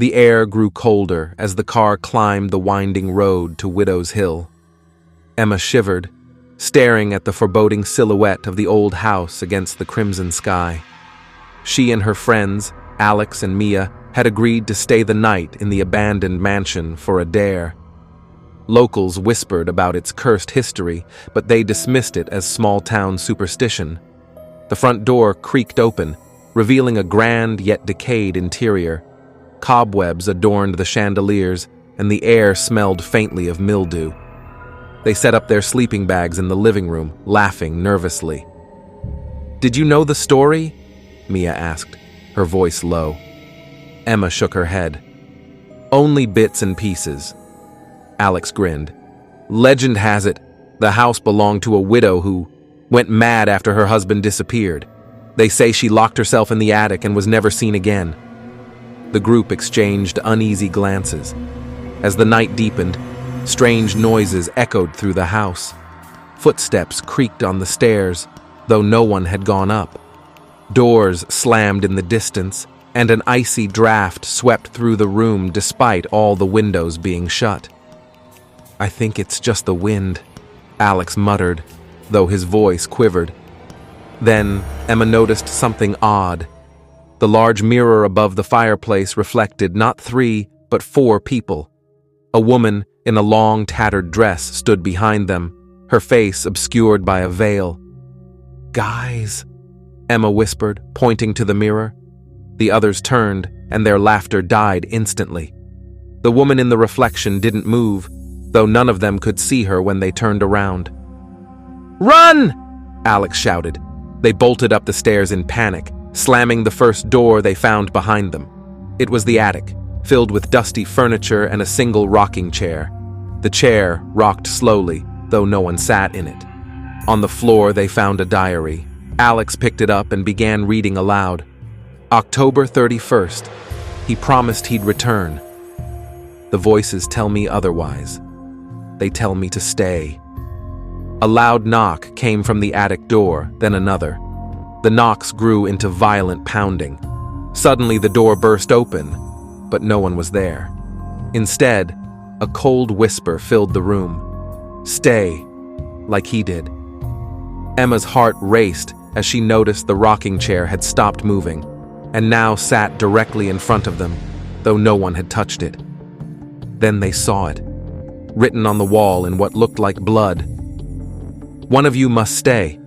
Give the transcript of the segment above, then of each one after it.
The air grew colder as the car climbed the winding road to Widow's Hill. Emma shivered, staring at the foreboding silhouette of the old house against the crimson sky. She and her friends, Alex and Mia, had agreed to stay the night in the abandoned mansion for a dare. Locals whispered about its cursed history, but they dismissed it as small-town superstition. The front door creaked open, revealing a grand yet decayed interior. Cobwebs adorned the chandeliers, and the air smelled faintly of mildew. They set up their sleeping bags in the living room, laughing nervously. "Did you know the story?" Mia asked, her voice low. Emma shook her head. "Only bits and pieces." Alex grinned. "Legend has it, the house belonged to a widow who went mad after her husband disappeared. They say she locked herself in the attic and was never seen again." The group exchanged uneasy glances. As the night deepened, strange noises echoed through the house. Footsteps creaked on the stairs, though no one had gone up. Doors slammed in the distance, and an icy draft swept through the room despite all the windows being shut. "I think it's just the wind," Alex muttered, though his voice quivered. Then Emma noticed something odd. The large mirror above the fireplace reflected not 3, but 4 people. A woman in a long, tattered dress stood behind them, her face obscured by a veil. "Guys," Emma whispered, pointing to the mirror. The others turned, and their laughter died instantly. The woman in the reflection didn't move, though none of them could see her when they turned around. "Run!" Alex shouted. They bolted up the stairs in panic, slamming the first door they found behind them. It was the attic, filled with dusty furniture and a single rocking chair. The chair rocked slowly, though no one sat in it. On the floor they found a diary. Alex picked it up and began reading aloud. October 31st. He promised he'd return. The voices tell me otherwise. They tell me to stay. A loud knock came from the attic door, then another. The knocks grew into violent pounding. Suddenly the door burst open, but no one was there. Instead, a cold whisper filled the room. "Stay," like he did. Emma's heart raced as she noticed the rocking chair had stopped moving, and now sat directly in front of them, though no one had touched it. Then they saw it, written on the wall in what looked like blood. "One of you must stay."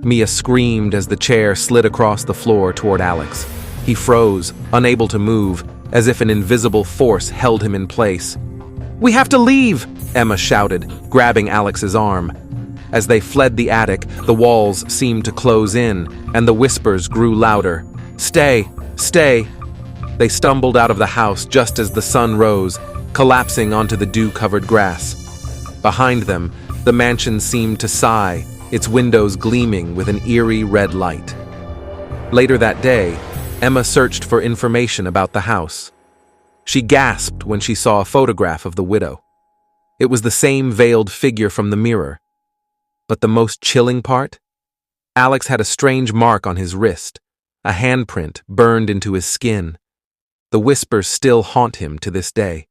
Mia screamed as the chair slid across the floor toward Alex. He froze, unable to move, as if an invisible force held him in place. "We have to leave!" Emma shouted, grabbing Alex's arm. As they fled the attic, the walls seemed to close in, and the whispers grew louder. "Stay! Stay!" They stumbled out of the house just as the sun rose, collapsing onto the dew-covered grass. Behind them, the mansion seemed to sigh, its windows gleaming with an eerie red light. Later that day, Emma searched for information about the house. She gasped when she saw a photograph of the widow. It was the same veiled figure from the mirror. But the most chilling part? Alex had a strange mark on his wrist, a handprint burned into his skin. The whispers still haunt him to this day.